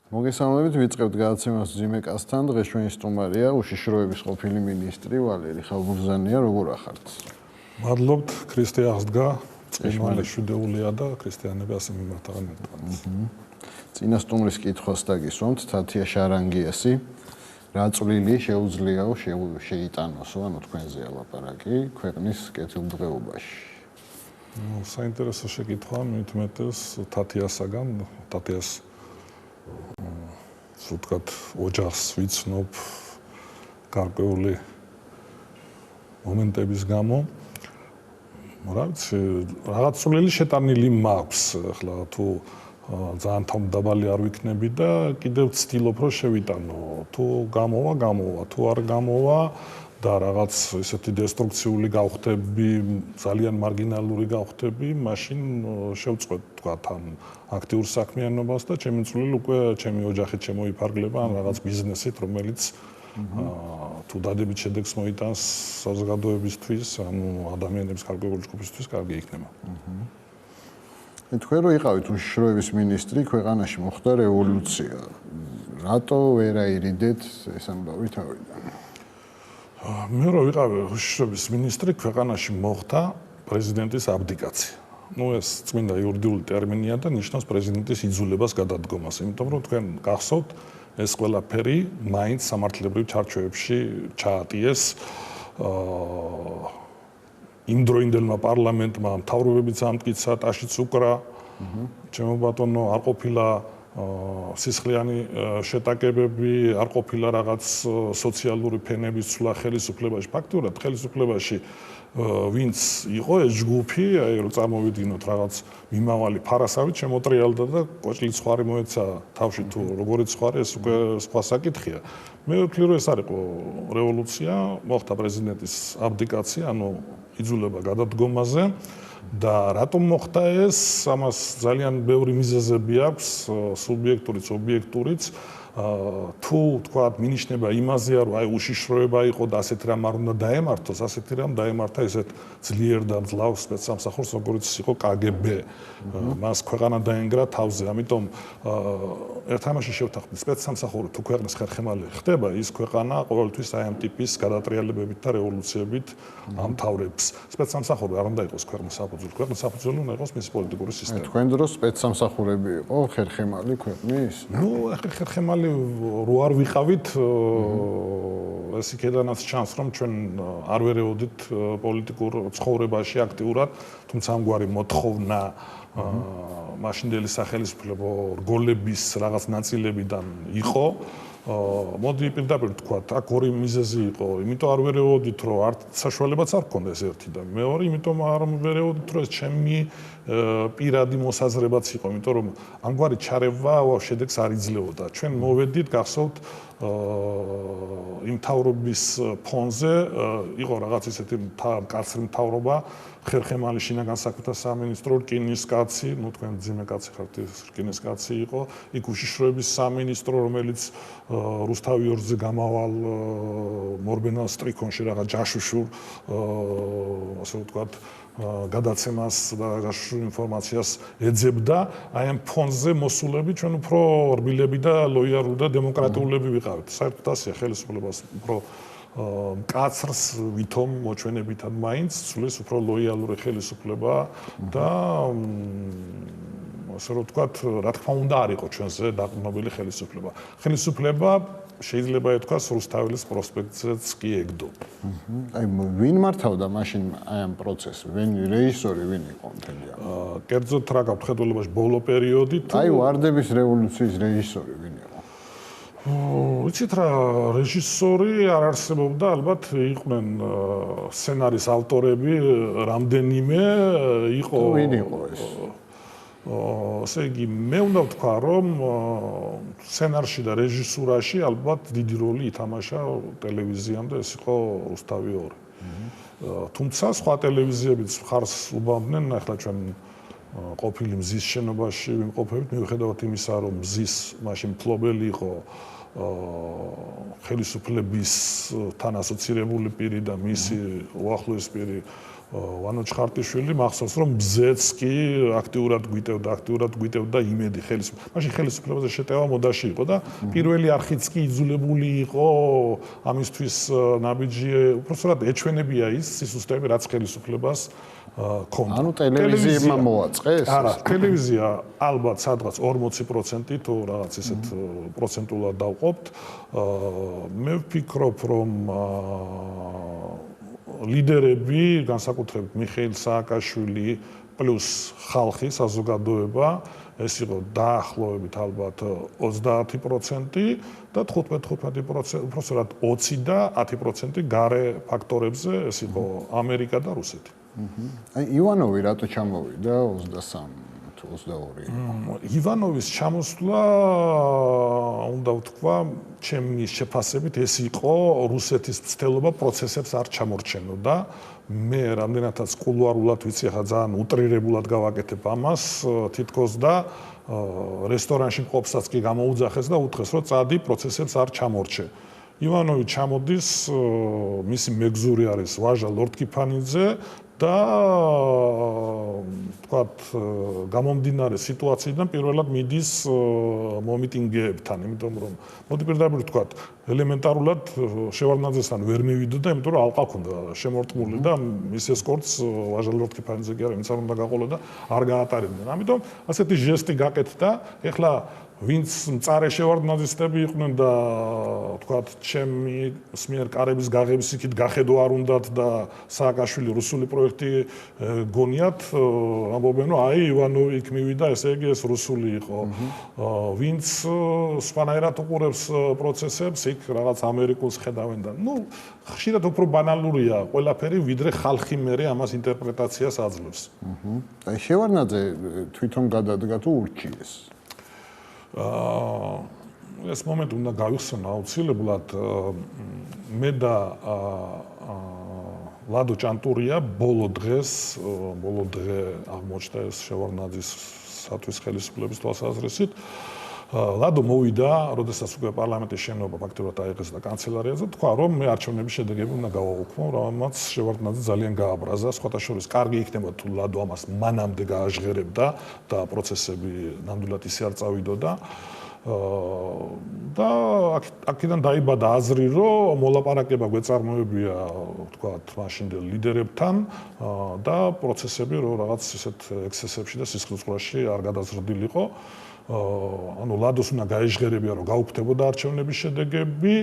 მოგესალმებით, ვიწყებთ გადაცემას ძიმეკასთან. დღეს ჩვენი სტუმარია უშიშროების ყოფილი მინისტრი ვალერი ხალბურზანია. როგორ ახართ? მადლობთ, ქრისტიანს დგა, წვიმალი შვიდეულია და ქრისტიანები ასე მიმართავენ ერთმანეთს. წინა სტუმრის კითხვას დაგისვამთ, თათია შარანგიასი. რა წვლილი შეუძლიაო შეიტანოსო, ანუ თქვენზეა ლაპარაკი, ქვეყნის კეთილდღეობაში? საინტერესო შეკითხვა, მით უმეტეს თათიასაგან, თათიას ვთქვათ, ოჯახს ვიცნობ გარკვეული მომენტების გამო. რა ვიცი, რაღაც წვლილი შეტანილი მაქვს, ახლა თუ ძალიან თავმდაბალი არ ვიქნები და კიდევ ვცდილობ რომ შევიტანო. თუ გამოვა, თუ არ გამოვა და რაღაც ესეთი დესტრუქციული გავხდები, ძალიან მარგინალური გავხდები, მაშინ შევწყვეტ თქვათ ამ აქტიურ საქმიანობას და ჩემი წვლილი უკვე ჩემი ოჯახით შემოიფარგლება ან რაღაც ბიზნესით, რომელიც თუ დადებით შედეგს მოიტანს საზოგადოებისთვის, ანუ ადამიანების გარკვეული ჯგუფისთვის კარგი იქნება. თქვენ რო იყავით უშიშროების მინისტრი, ქვეყანაში მოხდა რევოლუცია. რატო ვერ აირიდეთ ეს ამბავი თავიდან? მე რო ვიყავი უშიშროების მინისტრი, ქვეყანაში მოხდა პრეზიდენტის აბდიკაცია. ეს წმინდა იურიდიული ტერმინია და ნიშნავს პრეზიდენტის იძულებას გადადგომას, იმიტომ რომ თქვენ გახსოვთ, ეს ყველაფერი მაინც სამართლებრივ ჩარჩოებში ჩაატიეს იმდროინდელმა პარლამენტმა, მთავრობებიც ამტკიცა, ტაშიც უკრა, ჩემო ბატონო, არ ყოფილა სისხლიანი შეტაკებები, არ ყოფილა რაღაც სოციალური ფენების ცვლა ხელისუფლებაში. ფაქტურად ხელისუფლებაში ვინც იყო ეს ჯგუფი, აი რომ წარმოვიდგინოთ რაღაც მიმავალი ფარასავით შემოტრიალდა და კოჭლი ცხარი მოეცა თავში თუ როგორი ცხარი, ეს უკვე სხვა საკითხია. მე ვფიქრობ, რომ ეს არ იყო რევოლუცია, მოხდა პრეზიდენტის აბდიკაცია, ანუ იძულება გადადგომაზე და რატომ მოხდა ეს? ამას ძალიან ბევრი მიზეზები აქვს, სუბიექტურიც, ობიექტურიც. თუ თქვათ მინიშნება იმაზეა, რომ აი უშიშროება იყო და ასეთი რამ არ უნდა დაემართოს, ასეთი რამ დაემართა ესეთ ძლიერ და მძლავრ სპეცსამსახურს, როგორც იყო KGB. მას ქვეყანა დაენგრა თავზე. ამიტომ ერთ თამაში შევთანხმდით, სპეცსამსახური თუ ქვეყნის ხერხემალი ხდება, ის ქვეყანა ყოველთვის აი ამ ტიპის გადატრიალებებით და რევოლუციებით ამთავრებს. სპეცსამსახური არ უნდა იყოს ქვეყნის საფუძველი. ქვეყნის საფუძველი უნდა იყოს მისი პოლიტიკური სისტემა. თქვენ დროს სპეცსამსახურები იყო ხერხემალი ქვეყნის? ხერხემალი რო არ ვიყავით, ეს იქედანაც ჩანს, რომ ჩვენ არ ვერეოდით პოლიტიკურ ცხოვრებაში აქტიურად, თუმცა ამგვარი მოთხოვნა მაშინდელი სახელმწიფო რგოლების რაღაც ნაწილებიდან იყო. მოდი პირდაპირ ვთქვათ, აქ ორი მიზეზი იყო. იმიტომ არ ვერეოდით, რომ არც საშუალებაც არ გქონდა ეს ერთი და მეორე, იმიტომ არ ვერეოდით, რომ ეს ჩემი პირადი მოსაზრებაც იყო, იმიტომ რომ ამგვარი ჩარევა შედეგს არ იძლეოდა. ჩვენ მოვედით, გახსოვთ, იმ მთავრობის ფონზე იყო რაღაც ისეთი მკაცრი მთავრობა, ხერხემალი შინაგან საქმეთა სამინისტრო, რკინისკაცი, ნუ თქვენ ძიმეკაცი ხართ, რკინისკაცი იყო, იქ უშიშროების სამინისტრო, რომელიც რუსთავიორზე გამავალ მორბენალ სტრიქონში რაღაც ჯაშუშურ, ასე ვთქვათ, გადაცემას და ჯაშუშურ ინფორმაციას ეძებდა, აი ამ ფონზე მოსულები ჩვენ უფრო რბილები და ლოიალური და დემოკრატიულები ვიყავით. საერთოდ ასეა ხელისუფლებას უფრო მკაცრს ვითომ მოჩვენებითად მაინც ცulis უფრო ლოიალური ხელისუფლება და ასე რომ ვთქვათ, რა თქმა უნდა არ იყო ჩვენზე დაყრდნობილი ხელისუფლება. ხელისუფლება შეიძლება ითქვას რუსთაველის პროსპექტზეც კი ეგდო. აი ვინ მართავდა მაშინ აი ამ პროცესს? რეჟისორი ვინ იყო მთელი ამ? კერძოდ რა გაქვთ ხედველობაში ბოლო პერიოდი თუ აი ვარდების რევოლუციის რეჟისორი ვინ იყო? ვიცით რა, რეჟისორი არ არსებობდა, ალბათ იყვნენ სცენარის ავტორები, რამდენიმე იყო. ვინ იყო ეს? ასე იგი, მე უნდა ვთქვა, რომ სცენარში და რეჟისურაში ალბათ დიდი როლი ითამაშა ტელევიზიამ და ეს იყო რუსთავი 2. თუმცა სხვა ტელევიზიებიც მხარს უბამდნენ, ახლა ჩვენ ყოფილი მზის შენობაში ვიმყოფებით, მიუხედავად იმისა, რომ მზის მაშინ მფლობელი იყო ხელისუფლების თან ასოცირებული პირი და მისი უახლოესი პირი ვანო ჩხარტიშვილი მახსოვს რომ ბზეც კი აქტიურად გვიტევდა იმედი ხელისუფლებას. მაშინ ხელისუფლებაზე შეტევა მოდაში იყო და პირველი არხიც კი იძულებული იყო ამისთვის ნაბიჯი უბრალოდ ეჩვენებია ის სისტემები რაც ხელისუფლებას ქონდა. ანუ ტელევიზიებმა მოაწყეს? არა, ტელევიზია ალბათ სადღაც 40% თუ რაღაც ისეთ პროცენტულად დავყოფთ. მე ვფიქრობ რომ ლიდერები, განსაკუთრებით მიხეილ სააკაშვილი პლუს ხალხი, საზოგადოება, ეს იყო დაახლოებით ალბათ 30% და 15% უბრალოდ 20 და 10% გარე ფაქტორებზე, ეს იყო ამერიკა და რუსეთი. აი ივანოვი რატო ჩამოვიდა 23 თუ 22? ივანოვის ჩამოსვლა უნდა ვთქვა, ჩემი შეფასებით ეს იყო რუსეთის მცდელობა პროცესებს არ ჩამორჩენოდა. მე რამდენადაც კულუარულად ვიცი, ახლა ძალიან უტრირებულად გავაკეთებ ამას, თითქოს და რესტორანში მყოფსაც კი გამოუძახეს და უთხრეს, რომ წადი პროცესებს არ ჩამორჩე. ივანოვი ჩამოდის, მისი მეგზური არის ვაჟა ლორდ-კიფანიძე და თქვათ გამომდინარე სიტუაციიდან პირველად მიდის მომიტინგეებთან, იმიტომ რომ მოდი პირდაპირ ვთქვათ, ელემენტარულად შევარდნაძესთან ვერ მივიდოდა, იმიტომ რომ ალყა ქონდა შემორტყმული და მის ესკორტს ვაჟა ლორდ-კიფანიძე კი არა, ვინც არ უნდა გაყოლო და არ გაატარებდნენ. ამიტომ ასეთი ჟესტი გაკეთდა. ეხლა ვინც მწარე შევარდნაძისტები იყვნენ და თქვათ ჩემი სმიერ კარების გაღების იქით გახედო არ უნდათ და სააკაშვილი რუსული პროექტი გონიათ, ამბობენ რომ აი ივანოვი იქ მივიდა, ესე იგი ეს რუსული იყო. ვინც სხვანაირად უყურებს პროცესებს, იქ რაღაც ამერიკულს ხედავენ და ნუ ხშირად უფრო ბანალურია ყველაფერი, ვიდრე ხალხი მერე ამას ინტერპრეტაციას აძლევს. აი შევარდნაძე თვითონ გადადგა თუ ურჩიეს? ეს მომენტი უნდა გავიხსენო აუცილებლად. მე და ლადო ჭანტურია ბოლო დღე აღმოჩნდა ეს შევარდნაძისათვის ხელისუფლების თვალსაზრისით. ლადო მოვიდა, როდესაც უკვე პარლამენტის შენობა ფაქტობრივად აიღეს და კანცელარიაზე, თქვა რომ მე არჩევნების შედეგები უნდა გავაუქმო, რამაც შევარდნაძე ძალიან გააბრაზა. სხვათა შორის კარგი იქნება თუ ლადო ამას მანამდე გააჟღერებდა და პროცესები ნამდვილად ისე არ წავიდოდა. და აქედან დაიბადა აზრი, რომ მოლაპარაკება გვეწარმოებია, ვთქვათ, მაშინდელ ლიდერებთან და პროცესები რომ რაღაც ისეთ ექსცესებში და სისხლისღვრაში არ გადაზრდილიყო. ანუ ლადოს უნდა გაეჟღერებია, რომ გაუქმდებოდა არჩევნების შედეგები,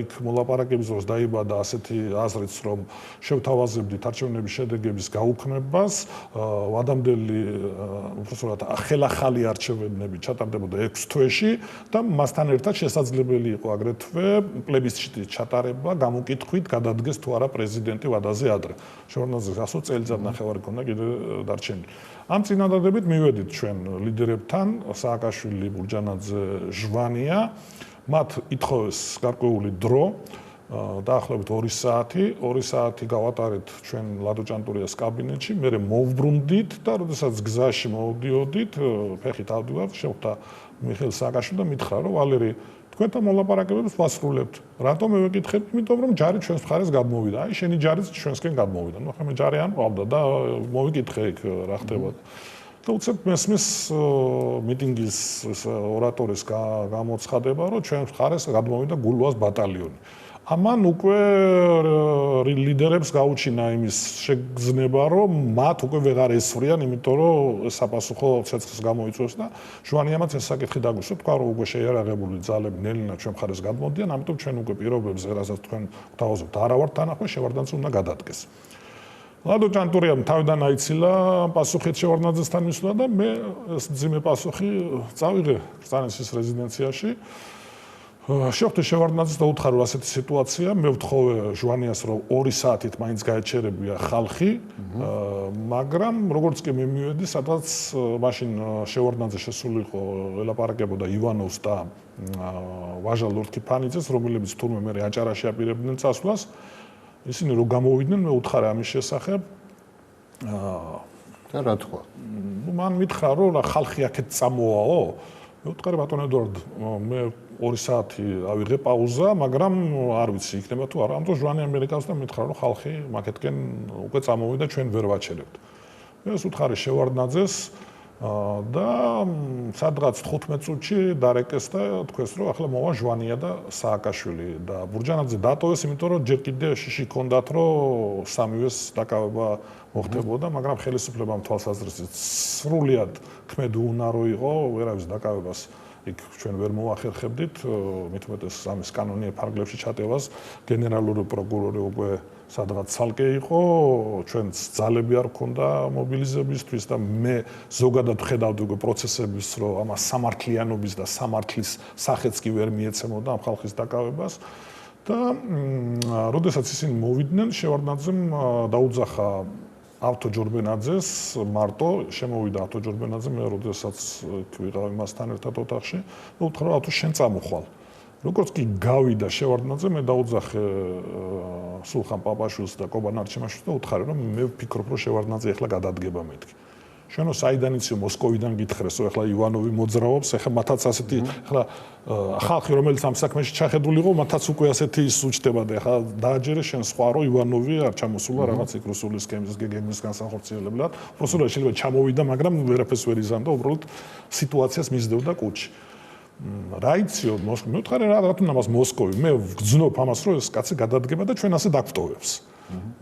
იქ მოლაპარაკების დროს დაიბადა ასეთი აზრიც, რომ შევთავაზებდით არჩევნების შედეგების გაუქმებას, ვადამდელი უბრალოდ ხელახალი არჩევნები ჩატარდებოდა 6 თვეში და მასთან ერთად შესაძლებელი იყო აგრეთვე პლებისციტის ჩატარება, გამოკითხვით გადადგეს თუ არა პრეზიდენტი ვადაზე ადრე. შევარდნაძეს 100 წელიწად ნახევარი ქონდა კიდე დარჩენილი. ამ წინადადებით მივედით ჩვენ ლიდერებთან, სააკაშვილი, ბურჯანაძე, ჟვანია, მათ ითხოვეს გარკვეული დრო, დაახლოებით 2 საათი, 2 საათი გავატარეთ ჩვენ ლადო ჭანტურიას კაბინეტში, მერე მოვბრუნდით და როდესაც გზაში მოვდიოდით, ფეხით ავდივართ, შევხვდა მიხეილ სააკაშვილი და მითხრა, რომ ვალერი თქვენთან მოლაპარაკებებს ვასრულებთ. რატომ მე ვეკითხებ? იმიტომ რომ ჯარი ჩვენს მხარეს გადმოვიდა. აი შენი ჯარიც ჩვენსკენ გადმოვიდა. ნუ ხომ მე ჯარი არ მყავდა და მოვიკითხე იქ რა ხდება. და უცებ მესმის მიტინგის ორატორის გამოცხადება, რომ ჩვენს მხარეს გადმოვიდა გულვას ბატალიონი. ამან უკვე ლიდერებს გაუჩინა იმის შეგრძნება, რომ მათ უკვე ვეღარ ესვრიან, იმიტომ რომ საპასუხო ცეცხლს გამოიწვევს და ჟვანიამაც ეს საკითხი დაგვისვა, თქვა რომ უკვე შეიარაღებული ძალები ნელ-ნელა ჩვენ მხარეს გადმოდიან, ამიტომ ჩვენ უკვე პირობებზე, რასაც თქვენ გვთავაზობთ, არა ვართ თანახმად, შევარდნაძე უნდა გადადგეს. ლადო ჭანტურიამ თავიდან აიცილა პასუხით შევარდნაძესთან მისვლა და მე ეს ძიმე პასუხი წავიღე კრწანისის რეზიდენციაში. შევხვდი შევარდნაძეს და უთხრა რომ ასეთი სიტუაცია, მე ვთხოვე ჟვანიას რომ 2 საათით მაინც გაეჩერებია ხალხი, მაგრამ როგორც კი მე მივედი, სადაც მაშინ შევარდნაძე შესული იყო ელაპარაკებოდა ივანოვს და ვაჟა ლორდ-კიფანიძეს, რომლებიც თურმე მე აჭარაში აპირებდნენ წასვლას. ისინი რომ გამოვიდნენ, მე უთხრა ამის შესახებ. და რა თქვა? მან მითხრა რომ ხალხი აქეთ წამოაო მე ვთქვი ბატონო ედუარდ, მე 2 საათი ავიღე პაუზა, მაგრამ არ ვიცი იქნება თუ არა. ამ დროს ჟვანი ამერიკას და მითხრა რომ ხალხი მაგეთკენ უკვე წამოვიდა, ჩვენ ვერ ვაჩერებთ. მე ვუთხარი შევარდნაძეს და სადღაც 15 წუთში დარეკეს და თქვეს რომ ახლა მოვა ჟვანია და სააკაშვილი და ბურჯანაძე დატოვეს, იმიტომ რომ ჯერ კიდე შიში ჰქონდათ რომ სამივეს დაკავება მოხდებოდა, მაგრამ ხელისუფლებამ თვალსაზრისით სრულიად ქმედი უნარო იყო, ვერავის დაკავებას იქ ჩვენ ვერ მოახერხებდით, მით უმეტეს ამის კანონიერ ფარგლებში ჩატევას, გენერალური პროკურორი უკვე სადღაც ცალკე იყო, ჩვენც ძალები არ ჰქონდა მობილიზებისთვის და მე ზოგადად ვხედავდი უკვე პროცესების, რომ ამას სამართლიანობის და სამართლის სახეც კი ვერ მიეცემოდა ამ ხალხის დაკავებას და როდესაც ისინი მოვიდნენ, შევარდნაძემ დაუძახა ავთო ჯორბენაძეს მარტო შემოვიდა ავთო ჯორბენაძე მე როდესაც ვიყავ იმასთან ერთად ოთახში და უთხრა ავთო შენ წამოხვალ როგორც კი გავიდა შევარდნაძე მე დაუძახე სულხან პაპაშვილს და კობან არჩემაშვილს და უთხრა რომ მე ვფიქრობ რომ შევარდნაძე ახლა გადადგება მეთქი შენო საიდან იცი მოსკოვიდან გითხრეს რომ ახლა ივანოვი მოძრაობს ახლა მათაც ასეთი ახლა ხალხი რომელიც ამ საქმეში ჩახედული იყო მათაც უკვე ასეთი სუჩდება და ახლა დააჯერე შენ სხვა რომ ივანოვი არ ჩამოსულა რაღაც იქ რუსული სქემის გეგმის განსახორციელებლად უბრალოდ შეიძლება ჩამოვიდა მაგრამ ვერაფერს ვერ იზამდა უბრალოდ სიტუაციას მისდევდა კუჩი რა იციო მე ვთხარი რა თქმა უნდა მოსკოვი მე ვგრძნობ ამას რომ ეს კაცი გადადგება და ჩვენ ასე დაგვტოვებს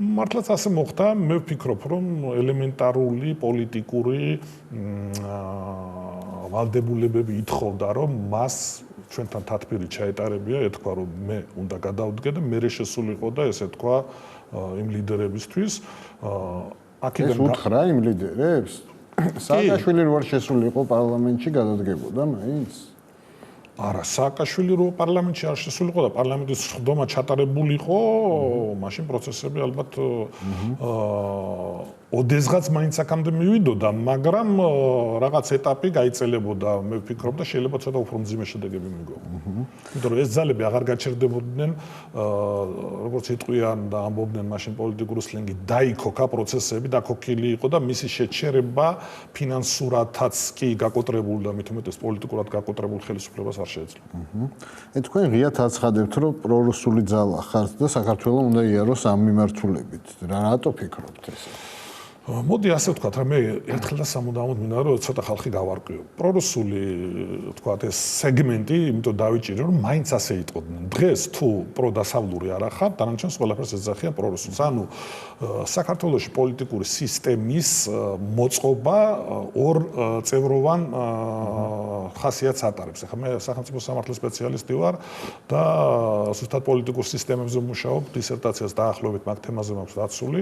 მართლაც ასე მოხდა მე ვფიქრობ რომ ელემენტარული პოლიტიკური ვალდებულებები ითხოვდა რომ მას ჩვენთან თათბირი ჩაეტარებია ეთქვა რომ მე უნდა გადავდგე და მე შესულიყო და ესე თქვა იმ ლიდერებისთვის აქედან უთხრა იმ ლიდერებს სააკაშვილი რო არ შესულიყო პარლამენტში გადადგებოდა მაინც არა სააკაშვილი რო პარლამენტში არ შესულიყო და პარლამენტის სხდომა ჩატარებულიყო მაშინ პროცესები ალბათ ოდესღაც მაინც აქამდე მივიდოდა მაგრამ რაღაც ეტაპი გაიწელებოდა მე ვფიქრობ და შეიძლება ცოტა უფრო მძიმე შედეგები მიგვეღო იმიტომ რომ ეს ძალები აღარ გაჩერდებოდნენ როგორც იტყვიან და ამბობდნენ მაშინ პოლიტიკური სლენგი დაიქოქა პროცესები დაქოქილი იყო და მისი შეჩერება ფინანსურათაც კი გაკოტრებული და მით უმეტეს პოლიტიკურად გაკოტრებულ ხელისუფლებას არ შეეძლო. თქვენ ღიად აცხადებთ, რომ პრორუსული ძალა ხართ და საქართველოს უნდა იაროს ამ მიმართულებით. რატო ფიქრობთ ესე? მოდი ასე ვთქვათ, რა მე ერთხელ და სამუდამოდ მინდა რომ ცოტა ხალხი გავარკვიო. პრორუსული ვთქვათ ეს სეგმენტი, იმიტომ დავიჭირო რომ მაინც ასე იტყოდნენ. დღეს თუ პროდასავლური არ ახარ, დანარჩენს ყველაფერს ეძახიან პრორუსულს. ანუ საქართველოში პოლიტიკური სისტემის მოწყობა ორ წევროვან ხასიათს ატარებს. ახლა მე სახელმწიფო სამართლის სპეციალისტი ვარ და ზუსტად პოლიტიკურ სისტემებზე ვმუშაობ, დისერტაციას დაახლოებით მაგ თემაზე მაქვს დაცული.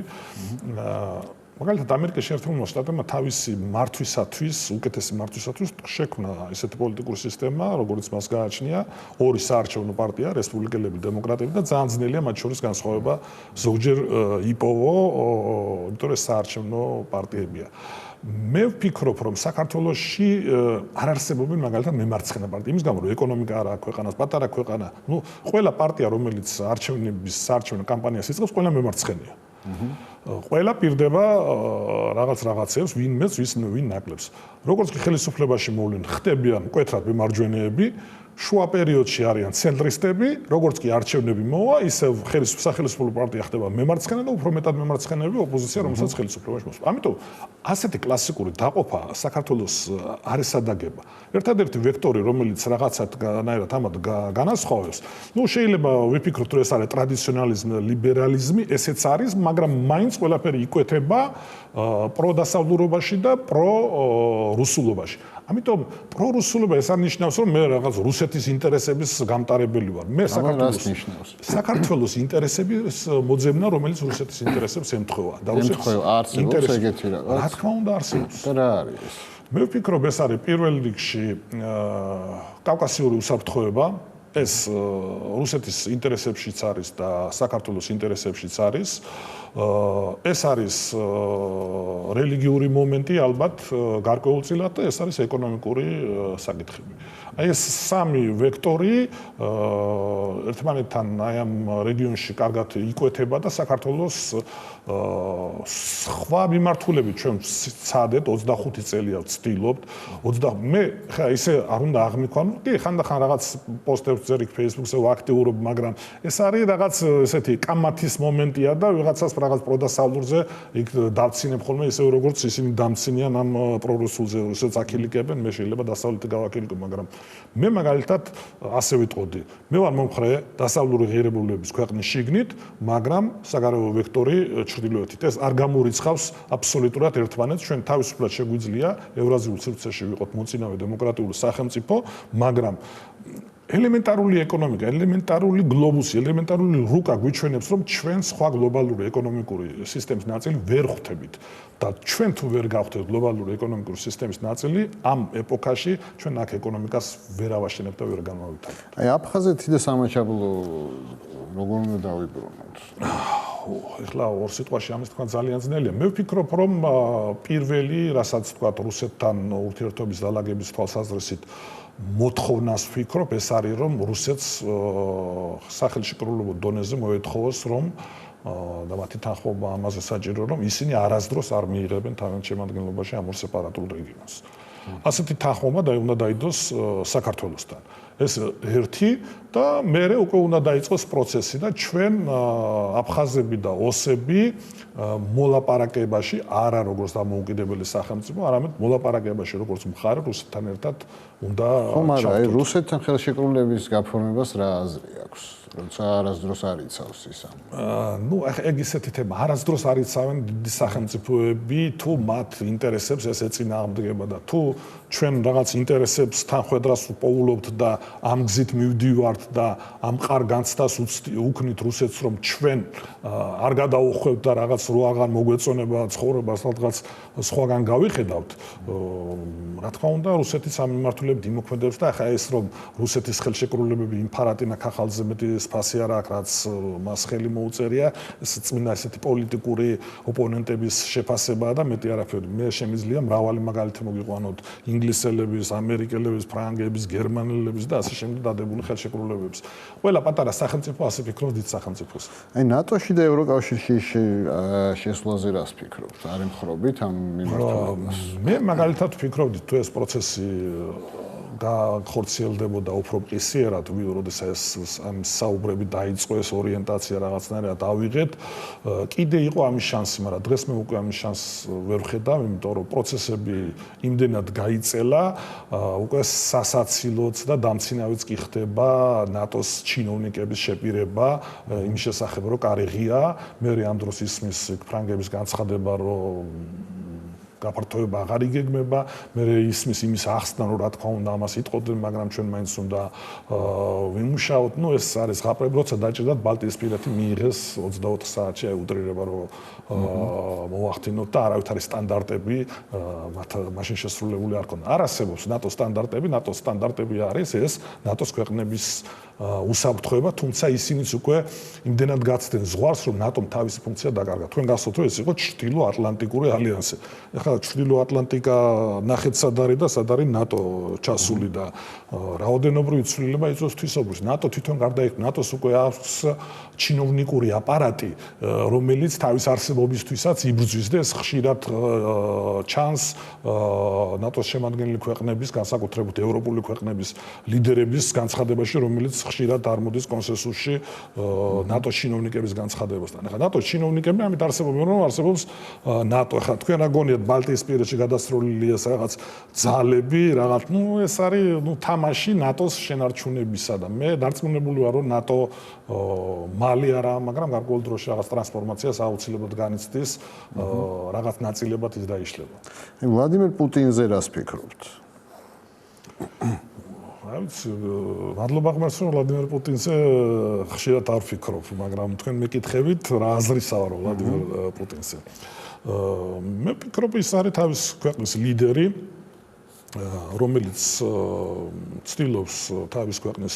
მაგალითად ამერიკის შეერთებულმა შტატებმა თავისი მართვისათვის, უკეთესი მართვისათვის შექმნა ესეთი პოლიტიკური სისტემა, როგორც მას გააჩნია, ორი საარჩევნო პარტია, რესპუბლიკელები, დემოკრატები და ძალიან ძნელია მათ შორის განსხვავება ზოგჯერ იპოვო, იმიტომ რომ საარჩევნო პარტიებია. მე ვფიქრობ, რომ საქართველოში არ არსებობენ მაგალითად მემარცხენე პარტიები, იმის გამო რომ ეკონომიკა არა აქვს ქვეყანას, პატარა ქვეყანა, ნუ ყველა პარტია რომელიც არჩევნების საარჩევნო კამპანიას იწყებს, ყველა მემარცხენეა. ყველა პირდება რაღაცებს, ვინმეც ვინ ნაკლებს. როგორც კი ხელისუფლებაში მოვლენ, ხდებიან მკვეთრად მემარჯვენეები, შუა პერიოდში არიან ცენტრისტები, როგორც კი არჩევნები მოვა, ისევ სახელმწიფო პარტია ხდება მემარცხენე და უფრო მეტად მემარცხენეები ოპოზიცია, რომელსაც ხელისუფლებაში მოსვლა. ამიტომ ასეთი კლასიკური დაყოფა საქართველოს არ ესადაგება. ერთადერთი ვექტორი, რომელიც რაღაცათგანაირად ამად განასხვავებს, ნუ შეიძლება ვიფიქროთ, რომ ეს არის ტრადიციონალიზმი, ლიბერალიზმი, ესეც არის, მაგრამ მაინც ყველაფერი იკვეთება პროდასავლურობაში და პრორუსულობაში. ამიტომ პრორუსულობა ეს არ ნიშნავს, რომ მე რაღაც რუსეთის ინტერესების გამტარებელი ვარ. მე საქართველოს ინტერესების მოძებნა, რომელიც რუსეთის ინტერესებს ემთხვევა. და რუსეთის ინტერესებს ეგეთი რაღაც. რა თქმა უნდა არსებობს. და რა არის ეს? მე ვფიქრობ, ეს არის პირველ რიგში კავკასიური უსაფრთხოება, ეს რუსეთის ინტერესებშიც არის და საქართველოს ინტერესებშიც არის. ეს არის რელიგიური მომენტი ალბათ გარკვეულწილად და ეს არის ეკონომიკური საკითხები. აი ეს სამი ვექტორი ერთმანეთთან აი ამ რეგიონში კარგად იკვეთება და საქართველოს სხვა მიმართულებით ჩვენ ვცადეთ 25 წელია ვცდილობთ მე ხა ისე არ უნდა აღმიქვანო კი ხანდახან რაღაც პოსტებს წერიქ Facebook-ზე ვაქტიურობ მაგრამ ეს არის რაღაც ესეთი კამათის მომენტია და ვიღაცას რაღაც პროდასავლურზე იქ დავცინებ ხოლმე ისე როგორც ისინი დამცინიან ამ პრორუსულზე როსაც აქილიკებენ მე შეიძლება დასავლეთი გავაქილიკო მაგრამ მე მაგალითად ასე ვიტყოდი მე ვარ მომხრე დასავლური ღირებულებების ქვეყნის შიგნით მაგრამ საგარეო ვექტორი ჩრდილოეთით ეს არ გამორიცხავს აბსოლუტურად ერთმანეთს ჩვენ თავისუფლად შეგვიძლია ევრაზიულ სივრცეში ვიყოთ მოწინავე დემოკრატიული სახელმწიფო მაგრამ ელემენტარული ეკონომიკა, ელემენტარული გლობუსი, ელემენტარული რუკა გვიჩვენებს, რომ ჩვენ სხვა გლობალური ეკონომიკური სისტემის ნაწილი ვერ ხვდებით და ჩვენ თუ ვერ გავხდეთ გლობალური ეკონომიკური სისტემის ნაწილი, ამ ეპოქაში ჩვენ აქ ეკონომიკას ვერ ავაშენებთ და ვერ განვავითარებთ. აი აფხაზეთი და სამაჩაბლო როგორ უნდა დავიბრუნოთ? ეხლა ორ სიტყვაში ამის თქვა ძალიან ძნელია. მე ვფიქრობ, რომ პირველი, რასაც თქვა რუსეთთან ურთიერთობის დალაგების თვალსაზრისით მოთხოვნას ვფიქრობ, ეს არის რომ რუსეთს სახელშეკრულებულ დონეზე მოეთხოვოს რომ და მათი თანხმობა ამაზე საჭირო რომ ისინი არასდროს არ მიიღებენ თავიანთ შემადგენლობაში ამ ორ სეპარატულ რეგიონს. ასეთი თანხმობა უნდა დაიდოს საქართველოსთან. ეს ერთი და მერე უკვე უნდა დაიწყოს პროცესი და ჩვენ აფხაზები და ოსები მოლაპარაკებაში არა როგორც დამოუკიდებელი სახელმწიფო, არამედ მოლაპარაკებაში როგორც მხარე რუსეთთან ერთად უნდა მაგრამ აი რუსეთთან ხელშეკრულების გაფორმებას რა აზრი აქვს? როცა არასდროს არ იცავს ის ამ. ნუ ეგ ისეთი თემა, არასდროს არ იცავენ დიდი სახელმწიფოები თუ მათ ინტერესებს ეს ეწინააღმდეგება და თუ ჩვენ რაღაც ინტერესებს თანხვედრას პოულობთ და ამ გზით მივდივართ და ამ ყარ განცდას უქნით რუსეთს რომ ჩვენ არ გადაუხვევთ და რაღაც რო აღარ მოგვეწონება ცხოვრებას რაღაც სხვაგან გავიხედავთ რა თქმა უნდა რუსეთის ამ მიმართულებით იმოქმედებს და ახლა ეს რომ რუსეთის ხელშეკრულებები იმფარატინა ქახალზე მეტი სპასი არ აქვს რაც მას ხელი მოუწერია ეს წმინდა ესეთი პოლიტიკური ოპონენტების შეფასებაა და მეტი არაფერი მე შემიძლია მრავალი მაგალითი მოგიყვანოთ ინგლისელების, ამერიკელების, ფრანგების, გერმანელების და ასე შემდეგ დადებული ხელშეკრულებებს. ყველა პატარა სახელმწიფო ასე ფიქრობს დიდ სახელმწიფოს. აი ნატოში და ევროკავშირში შესვლაზე რას ფიქრობთ? არ ემხრობით ამ მიმართულებას? მე მაგალითად ვფიქრობდი თუ ეს პროცესი გახორციელდებოდა უფრო მყისიერად, როდესაც ამ საუბრები დაიწყო ეს ორიენტაცია რაღაცნაირად ავიღეთ, კიდე იყო ამის შანსი, მაგრამ დღეს მე უკვე ამის შანსს ვერ ვხედავ, იმიტომ რომ პროცესები იმდენად გაიწელა, უკვე სასაცილოც და დამცინავიც კი ხდება ნატოს ჩინოვნიკების შეპირება იმის შესახებ, რომ კარიღია, მე ამ დროს ისმის ფრანგების განცხადება, რომ გაფართოება აღარ იგეგმება, მე ისმის იმის ახსნა, რომ რა თქმა უნდა ამას იტყოდნენ, მაგრამ ჩვენ მაინც უნდა ვიმუშაოთ. ნუ ეს არის ღაპრები, როცა დაჭირდათ ბალტიისპირეთი მიიღეს 24 საათში, აი უტრირება რომ მოახდინოთ და არავითარი სტანდარტები მათ მაშინ შესრულებული არ ქონდა. არ არსებობს ნატოს სტანდარტები, ნატოს სტანდარტები არის ეს ნატოს ქვეყნების უსაფრთხოება, თუმცა ისინიც უკვე იმდენად გაცდენ ზღვარს, რომ ნატომ თავისი ფუნქცია დაკარგა. თქვენ გახსოვთ, რომ ეს იყო ჩრდილო-ატლანტიკური ალიანსი. ეხლა ჩრდილო-ატლანტიკა ნახეთსად არის და სად არის ნატო ჩასული და რაოდენობრივი ცვლილება იწვევს თვისობრივს. ნატო თვითონ გარდაიქმნა, ნატოს უკვე აქვს ჩინოვნიკური აპარატი, რომელიც თავის არსებობისთვისაც იბრძვის და ეს ხშირად ჩანს ნატოს შემადგენელი ქვეყნების, განსაკუთრებით ევროპული ქვეყნების ლიდერების განცხადებაში, რომელიც ხშირად არ მოდის კონსენსუსში ნატოს ჩინოვნიკების განცხადებასთან. ეხლა ნატოს ჩინოვნიკები ამით არსებობენ, რომ არსებობს ნატო. ეხლა თქვენ რა გონიათ ბალტიისპირეთში გადასროლილი ეს რაღაც ძალები, რაღაც, ნუ ეს არის, ნუ თამაში ნატოს შენარჩუნებისა და მე დარწმუნებული ვარ, რომ ნატო მალე არა, მაგრამ გარკვეულ დროში რაღაც ტრანსფორმაციას აუცილებლად განიცდის, რაღაც ნაწილებად ის დაიშლება. ვლადიმერ პუტინზე რას ფიქრობთ? რა ვიცი, მადლობა ღმერთს, რომ ვლადიმერ პუტინზე ხშირად არ ვფიქრობ, მაგრამ თქვენ მეკითხებით რა აზრისა ვარ ვლადიმერ პუტინზე. მე ვფიქრობ, ის არის თავის ქვეყნის ლიდერი რომელიც ცდილობს თავის ქვეყნის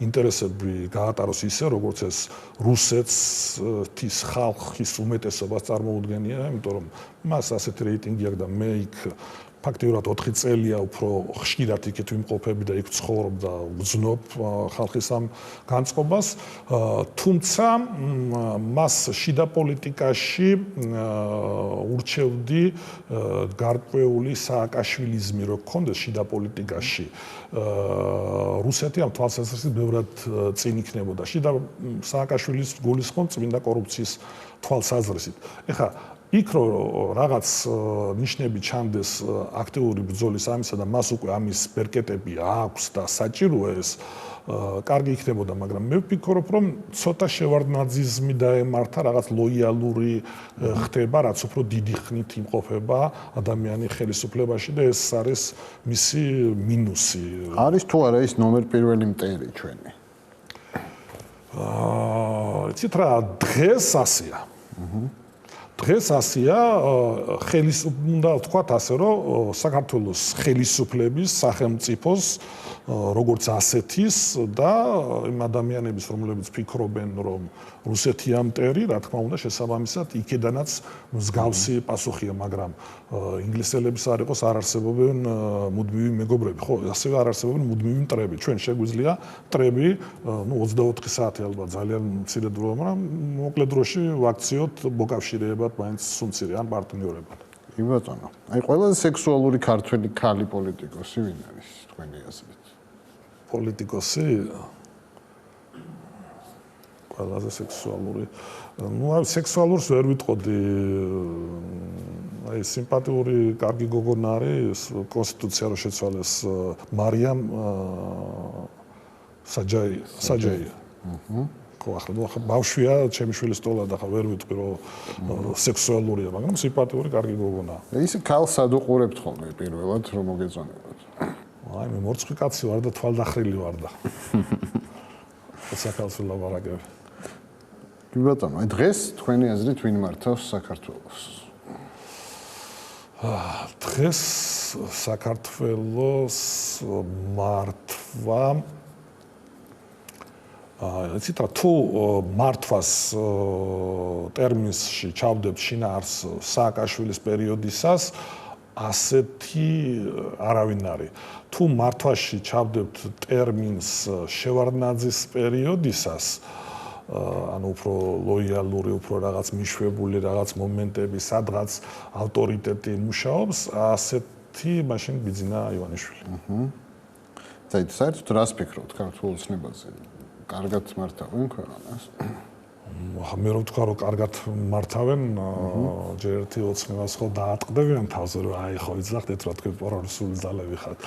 ინტერესები გაატაროს ისე, როგორც ეს რუსეთის ხალხის უმეტესობას წარმოუდგენია, იმიტომ რომ მას ასეთი რეიტინგი აქვს და მე იქ ფაქტიურად 4 წელია უფრო ხშირად იქით ვიმყოფები და იქ ვცხოვრობ და ვგზნობ ხალხის ამ განწყობას, თუმცა მას შიდა პოლიტიკაში ურჩევდი გარკვეული სააკაშვილიზმი რო გქონდეს შიდა პოლიტიკაში. რუსეთი ამ თვალსაზრისით ბევრად წინ იქნებოდა. შიდა სააკაშვილის გულისხმობ წმინდა კორუფციის თვალსაზრისით. ეხლა იქ რო რაღაც ნიშნები ჩანდეს აქტიური ბრძოლის ამისა და მას უკვე ამის ბერკეტები აქვს და საჭიროა ეს კარგი იქნებოდა, მაგრამ მე ვფიქრობ, რომ ცოტა შევარდნაძიზმი დაემართა, რაღაც ლოიალური ხდება, რაც უფრო დიდი ხნით იმყოფება ადამიანი ხელისუფლებაში და ეს არის მისი მინუსი. არის თუ არა ის ნომერ პირველი მტერი ჩვენი? იცით რა, დღეს ასეა. დღეს ასეა, უნდა ვთქვათ ასე, რომ საქართველოს ხელისუფლების, სახელმწიფოს როგორც ასეთის და იმ ადამიანების, რომლებიც ფიქრობენ, რომ რუსეთია მტერი, რა თქმა უნდა, შესაბამისად, იქედანაც მსგავსი პასუხია, მაგრამ ინგლისელების არ იყოს, არ არსებობენ მუდმივი მეგობრები, ხო, ასევე არ არსებობენ მუდმივი მტრები. ჩვენ შეგვიძლია მტრები, 24 საათი ალბათ ძალიან მცირე დრო, მაგრამ მოკლე დროში ვაქციოთ მოკავშირეებად, მაინც სუმცირე ან პარტნიორებად. კი ბატონო. აი ყველაზე სექსუალური ქართველი ქალი პოლიტიკოსი ვინ არის თქვენი აზრით? პოლიტიკოსი ყველაზე სექსუალური. აი სექსუალურს ვერ ვიტყოდი. აი სიმპათიური კარგი გოგონა არის კონსტიტუცია რო შეცვალეს მარიამ საჯაია. ახლა ბავშვია, ჩემი შვილის ტოლად ახლა ვერ ვიტყვი რომ სექსუალურია, მაგრამ სიმპათიური კარგი გოგონაა. ის ქალს სად უყურებთ ხოლმე პირველად რომ მოგეწონებათ? აი მე მორცხვი კაცი ვარ და თვალდახრილი ვარ და საქართველოს ვლაპარაკებ. კი ბატონო, აი დღეს თქვენი აზრით ვინ მართავს საქართველოს? დღეს საქართველოს მართვა იცით რა, თუ მართვას ტერმინში ჩავდებთ შინაარს სააკაშვილის პერიოდისას, ასეთი არავინ არის. თუ მართვაში ჩავდებთ ტერმინს შევარდნაძის პერიოდისას, ანუ უფრო ლოიალური, უფრო რაღაც მიშვებული რაღაც მომენტები, სადღაც ავტორიტეტი მუშაობს, ასეთი მაშინ ბიძინა ივანიშვილი. საერთოდ რას ფიქრობთ ქართულ ოცნებაზე? კარგად მართავენ ქვეყანას? მე რო ვთქვა, რომ კარგად მართავენ, ჯერ ერთი ოცნებას ხო დაატყდებიან თავზე, რომ აი ხო იცახდეთ, რა თქვენ პროფესიული ძალები ხართ.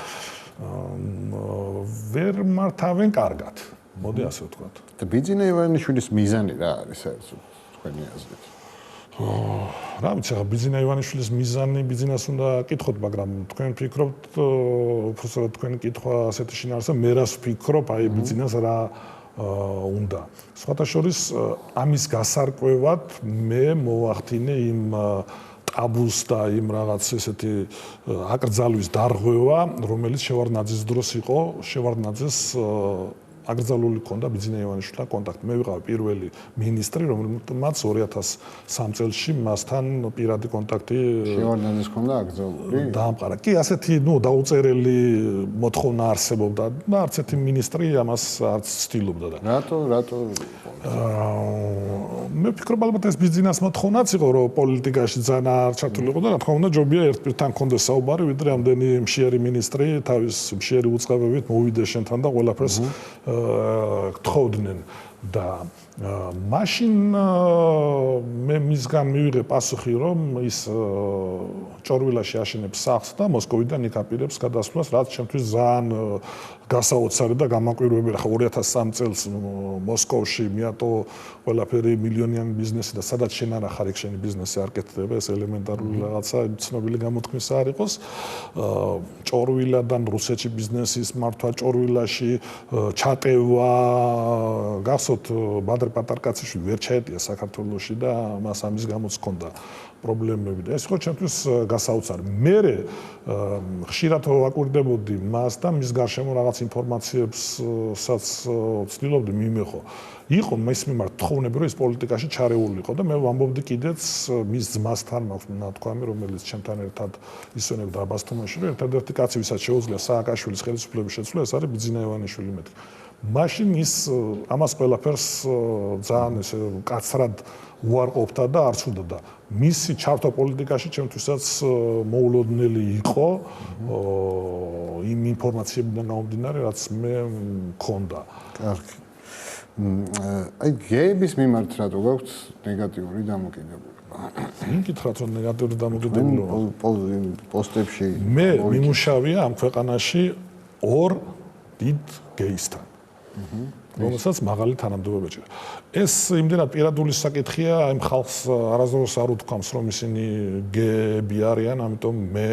ვერ მართავენ კარგად. მოდი ასე ვთქვათ. და ბიძინა ივანიშვილის მიზანი რა არის საერთოდ თქვენი აზრით? რა ვიცი, ბიძინა ივანიშვილის მიზანი ბიძინას უნდა კითხოთ, მაგრამ თქვენ ფიქრობთ, უბრალოდ თქვენი კითხვა ასეთი შინაარსა, მე რას ვფიქრობ, აი ბიძინას რა უნდა. სხვათა შორის ამის გასარკვევად მე მოვახდინე იმ ტაბუს და იმ რაღაც ესეთი აკრძალვის დარღვევა, რომელიც შევარდნაძის დროს იყო, შევარდნაძეს აკრძალული ქონდა ბიძინა ივანიშვილთან კონტაქტი. მე ვიყავი პირველი მინისტრი, რომელმაც 2003 წელში მასთან პირადი კონტაქტი შევარდნაძის ქონდა აკრძალული? დაამყარა. კი, ასეთი, დაუწერელი მოთხოვნა არსებობდა და არც ერთი მინისტრი ამას არც ცდილობდა და. რატო? მე ვფიქრობ, ალბათ ეს ბიძინას მოთხოვნაც იყო, რომ პოლიტიკაში ძალიან არ ჩართული იყო და რა თქმა უნდა, ჯობია ერთ პირთან კონდეს საუბარი, ვიდრე ამდენი მშიერი მინისტრი თავის მშიერი უწყებებით მოვიდეს შენთან და ყველაფერს გთხოვდნენ და მაშინ მე მისგან მივიღე პასუხი, რომ ის ჭორვილაში აშენებს სახლს და მოსკოვიდან იკაპირებს გადასვლას, რაც ჩემთვის ძალიან გასაოცარი და გამაკვირვებელი. ახლა 2003 წელს მოსკოვში მიატო ყველაფერი მილიონიანი ბიზნესი და სადაც შენ არ ახარ, იქ შენი ბიზნესი არ კეთდება, ეს ელემენტარული რაღაცა ცნობილი გამოთქმისა არ იყოს. ჭორვილადან რუსეთში ბიზნესის მართვა, ჭორვილაში ჩატევა, გახსოვთ ბადრ პატარკაციშვილი ვერ ჩაეტია საქართველოში და მას ამის გამოც ჰქონდა პრობლემები და ეს ხო ჩემთვის გასაოცარი. მე ხშირად ვაკვირდებოდი მას და მის გარშემო რაღაც ინფორმაციებსაც ვცდილობდი მიმეხო. იყო მის მიმართ თხოვნები, რომ ის პოლიტიკაში ჩარეული იყო და მე ვამბობდი კიდეც მის ძმასთან მაქვს ნათქვამი, რომელიც ჩემთან ერთად ისვენებდა აბასთუმანში, რომ ერთადერთი კაცი, ვისაც შეუძლია სააკაშვილის ხელისუფლების შეცვლა, ეს არის ბიძინა ივანიშვილი მეთქი. მაშინ ის ამას ყველაფერს ძალიან ესე კაცრად უარყოფდა და არ ცუდდა. მისი ჩართვა პოლიტიკაში ჩემთვისაც მოულოდნელი იყო იმ ინფორმაციებიდან გამომდინარე, რაც მე მქონდა. კარგი. აი გეების მიმართ რატო გაქვთ ნეგატიური დამოკიდებულება? იმ კითხრათ რომ ნეგატიური დამოკიდებულება პოსტებში მე მიმუშავია ამ ქვეყანაში ორ დიდ გეისთან. რომელსაც მაღალი თანამდებობა ეჭირა. ეს იმდენად პირადული საკითხია, იმ ხალხს არასდროს არ უთქვამს, რომ ისინი გეები არიან, ამიტომ მე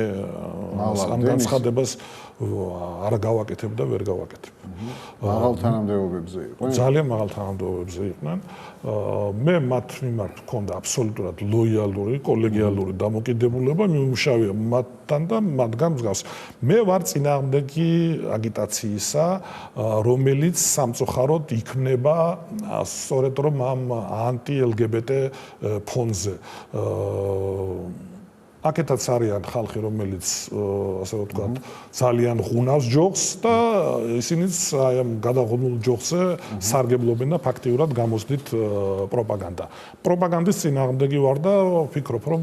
ამ განცხადებას არ გავაკეთებ და ვერ გავაკეთებ. მაღალ თანამდებობებზე იყვნენ? ძალიან მაღალ თანამდებობებზე იყვნენ. მე მათ მიმართ მქონდა აბსოლუტურად ლოიალური, კოლეგიალური დამოკიდებულება, მიმუშავია მათთან და მათგან მსგავს. მე ვარ წინააღმდეგი აგიტაციისა, რომელიც სამწუხაროდ იქმნება სწორედ რომ ამ ანტი-LGBT ფონზე. აქეთაც არიან ხალხი, რომელიც ასე ვთქვათ, ძალიან ღუნავს ჯოხს და ისინიც აი ამ გადაღუნულ ჯოხზე სარგებლობენ და ფაქტიურად გამოსდით პროპაგანდა. პროპაგანდის წინააღმდეგი ვარ და ვფიქრობ, რომ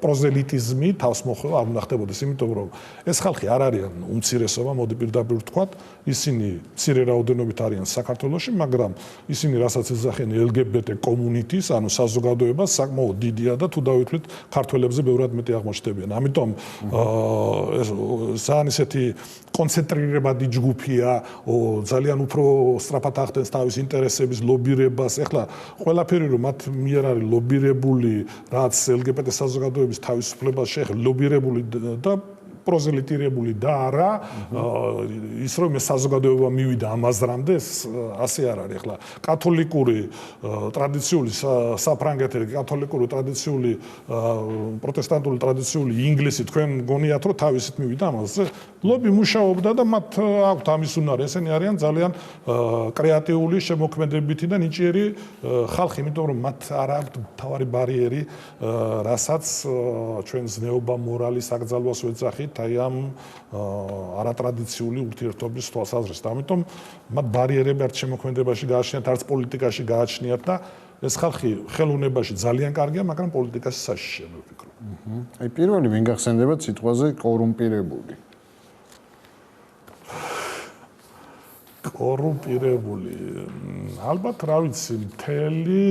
პროზელიტიზმი თავს მოხვევა არ უნდა ხდებოდეს, იმიტომ რომ ეს ხალხი არ არიან უმცირესობა, მოდი პირდაპირ ვთქვათ, ისინი მცირე რაოდენობით არიან საქართველოში, მაგრამ ისინი რასაც ეძახიან LGBT community-ს, ანუ საზოგადოებას, საკმაოდ დიდია და თუ დავითვლით ქართველებზე ბევრად მეტი აღმოჩნდებიან. ამიტომ ეს ძალიან ისეთი კონცენტრირებადი ჯგუფია, ძალიან უფრო სწრაფად ახდენს თავის ინტერესების ლობირებას. ეხლა ყველაფერი რომ მათ მიერ არის ლობირებული, რაც LGBT საზოგადოების თავისუფლებას შეეხება, ლობირებული და პროზელიტირებული და არა ის რომ ეს საზოგადოება მივიდა ამაზრამდე ასე არ არის. ეხლა კათოლიკური ტრადიციული საფრანგეთი, კათოლიკური ტრადიციული პროტესტანტული ტრადიციული ინგლისი თქვენ გონიათ რომ თავისით მივიდა ამაზე. ლობი მუშაობდა და მათ აქვთ ამის უნარი. ესენი არიან ძალიან კრეატიული, შემოქმედებითი და ნიჭიერი ხალხი, იმიტომ რომ მათ არ აქვთ თავარი ბარიერი, რასაც ჩვენ ზნეობა, მორალის აკრძალვას ვეძახით აი ამ არატრადიციული ურთიერთობის თვალსაზრისით. ამიტომ მათ ბარიერები არც შემოქმედებაში გააჩნიათ, არც პოლიტიკაში გააჩნიათ და ეს ხალხი ხელოვნებაში ძალიან კარგია, მაგრამ პოლიტიკაში საშიშია, მე ვფიქრობ. აი პირველი ვინ გახსენდებათ სიტყვაზე კორუმპირებული? კორუმპირებული. ალბათ რა ვიცი, მთელი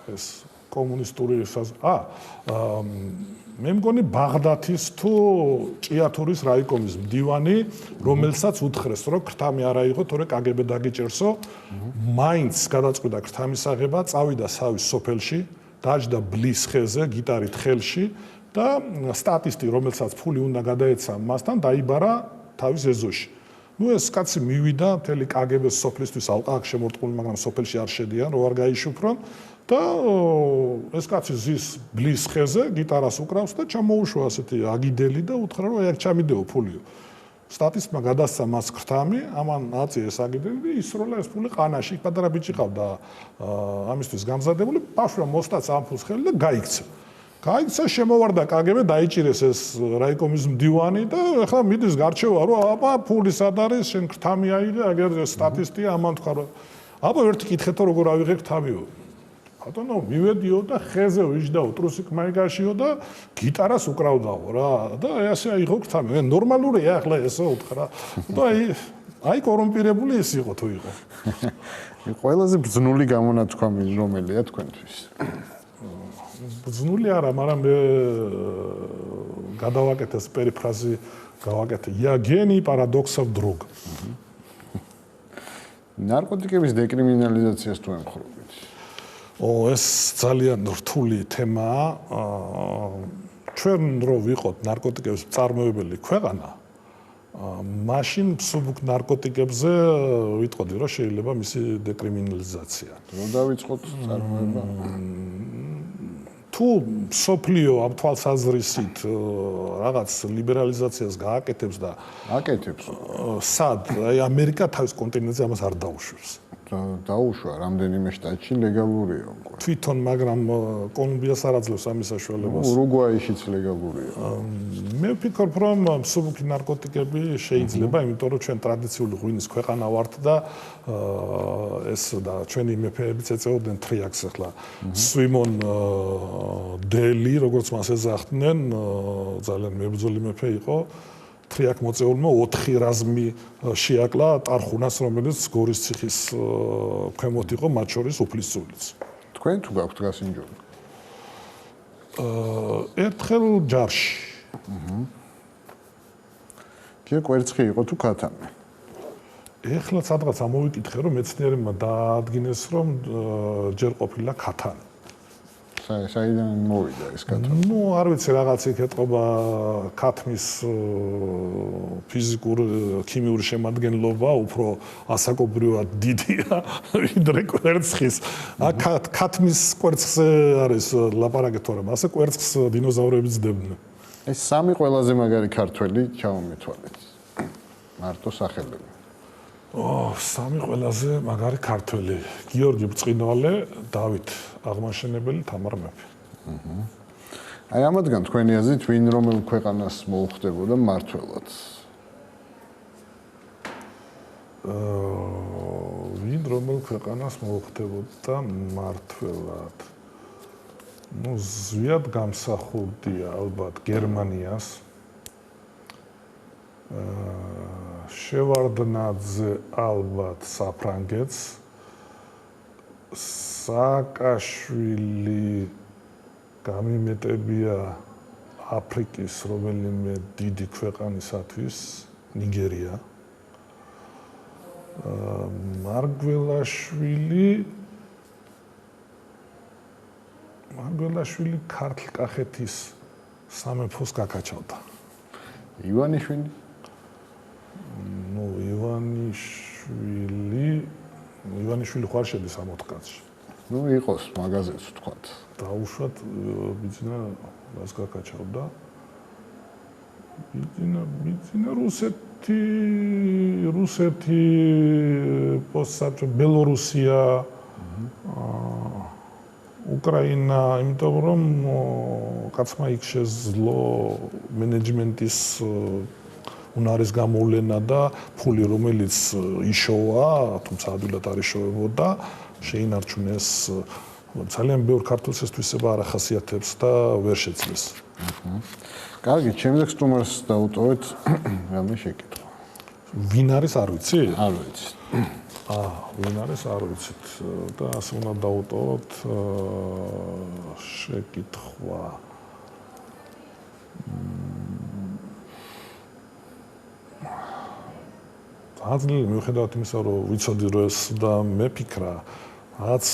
ეს კომუნისტური მე მგონი ბაღდათის თუ ჭიათურის რაიკომის მდივანი, რომელსაც უთხრეს, რომ ქრთამი არა იყო, თორე კგბ დაგიჭერსო, მაინც გადაწყვიტა ქრთამის აღება, წავიდა სავის სოფელში, დაჯდა ბლის ხეზე, გიტარით ხელში და სტატისტი, რომელსაც ფული უნდა გადაეცა მასთან, დაიბარა თავის ეზოში. ნუ ეს კაცი მივიდა მთელი კგბ-ს სოფლისთვის ალყა შემორტყმული, მაგრამ სოფელში არ შედიან, რო არ გაიშუფრონ. და ეს კაცი ზის ბლის ხეზე, გიტარას უკრავს და ჩამოუშვა ასეთი აგიდელი და უთხრა რომ აი ჩამიდეო ფულიო. სტატისტმა გადასცა მას ქრთამი, ამან აწიეს აგიდელი და ისროლა ეს ფული ყანაში. პატარა ბიჭი ყავდა ამისთვის გამზადებული, ბავშვმა მოსტაც ამ ფულს ხელი და გაიქცა. გაიქცა, შემოვარდა კგბ, დაიჭირეს ეს რაიკომის მდივანი და ახლა მიდის გარჩევა, რომ აბა ფული სად არის, შენ ქრთამი აიღე, აგერ სტატისტია, ამან თქვა რომ აბა ერთი კითხეთო როგორ ავიღე ქრთამიო. ბატონო, მივედიო და ხეზე ვიждაო, ტრუსიკ მაიგაშიო და გიტარას უკრავდაო რა და ასე აიღო ქრთამი. ნორმალურია ახლა ესე უთხრა. და აი კორუმპირებული ის იყო თუ იყო. ყველაზე ბრძნული გამონათქვამი რომელია თქვენთვის? ბრძნული არა, მაგრამ მე გადავაკეთე ეს პერიფრაზი, გავაკეთე. Я гений парадоксов друг. ნარკოტიკების დეკრიმინალიზაციას თუ ემხრობთ? ეს ძალიან რთული თემაა. ჩვენ რო ვიყოთ ნარკოტიკების მწარმოებელი ქვეყანა, მაშინ მსუბუქ ნარკოტიკებზე ვიტყოდი, რომ შეიძლება მისი დეკრიმინალიზაცია. რო დავიწყოთ წარმოება? თუ სოფლიო ამ თვალსაზრისით რაღაც ლიბერალიზაციას გააკეთებს და აკეთებს. სად აი ამერიკა თავის კონტინენტზე ამას არ დაუშვებს. დაუშვა რამდენიმე შტატში ლეგალურია უკვე. თვითონ, მაგრამ კოლუმბიას არ აძლევს ამის საშუალებას. ურუგვაიშიც ლეგალურია. მე ვფიქრობ, რომ მსუბუქი ნარკოტიკები შეიძლება, იმიტომ რომ ჩვენ ტრადიციული ღვინის ქვეყანა ვართ და ეს და ჩვენი მეფეებიც ეწეოდნენ თრიაქს ახლა. სვიმონ დელი, როგორც მას ეძახდნენ, ძალიან მებრძოლი მეფე იყო. თრიაქ მოწეულმა 4 რაზმი შეაკლა ტარხუნას, რომელიც გორის ციხის ქვემოთ იყო, მათ შორის უფლისწულიც. თქვენ თუ გაქვთ გასინჯული? ერთხელ ჯარში. კი, კვერცხი იყო თუ ქათამი? ეხლა სადღაც ამოვიკითხე, რომ მეცნიერებმა დაადგინეს, რომ ჯერ ყოფილა ქათამი. საიდან მოვიდა ეს ქათამი? ნუ არ ვიცი რაღაც იქ ეთყობა ქათმის ფიზიკურ ქიმიური შემადგენლობა უფრო ასაკობრივად დიდია ვიდრე კვერცხის. ქათმის კვერცხზე არის ლაპარაკი თორემ ასე კვერცხს დინოზავრები ძდებდნენ. ეს სამი ყველაზე მაგარი ქართველი ჩავმეთვალეთ. მარტო სახელები. სამი ყველაზე მაგარი ქართველი. გიორგი ბრწყინვალე, დავით აღმაშენებელი, თამარ მეფე. აი ამათგან თქვენი აზრით ვინ რომელ ქვეყანას მოუხდებოდა მმართველად? ვინ რომელ ქვეყანას მოუხდებოდა მმართველად? ნუ ზვიად გამსახურდია ალბათ გერმანიას. შევარდნაძე ალბათ საფრანგეთს. სააკაშვილი გამიმეტებია აფრიკის რომელიმე დიდი ქვეყანისათვის, ნიგერია. მარგველაშვილი ქართლ-კახეთის სამეფოს გაკაჩავდა. ივანიშვილი? ნუ ივანიშვილი ხარ შედის ამ 4 კაცში. ნუ იყოს მაგაზეც ვთქვათ. დაუშვათ ბიძინა რას გაკაჩავდა? ბიძინა რუსეთი პოსტსაბჭო ბელორუსია უკრაინა, იმიტომ რომ კაცმა იქ შეძლო მენეჯმენტის უნარის გამოვლენა და ფული რომელიც იშოვა, თუმცა ადვილად არ იშოვებოდა, შეინარჩუნეს ძალიან ბევრ ქართულს ეს თვისება არ ახასიათებს და ვერ შეძლეს. კარგი, შემდეგ სტუმარს დაუტოვეთ რამე შეკითხვა. ვინ არის არ ვიცი? არ ვიცი. ვინ არის არ ვიცით და ასე უნდა დაუტოვოთ შეკითხვა. აზრი მიუხედავად იმისა, რომ ვიცოდი რომ ეს და მეფიქრა რაც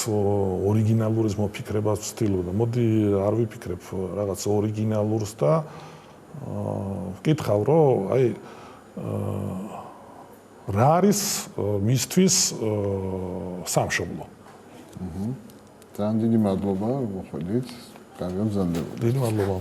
ორიგინალურის მოფიქრებას ვცდილობდა. მოდი არ ვიფიქრებ რაღაც ორიგინალურს და ვკითხავ რომ აი რა არის მისთვის სამშობლო. ძალიან დიდი მადლობა, მოხვედით. კარგად მზადდებოდეთ. დიდი მადლობა.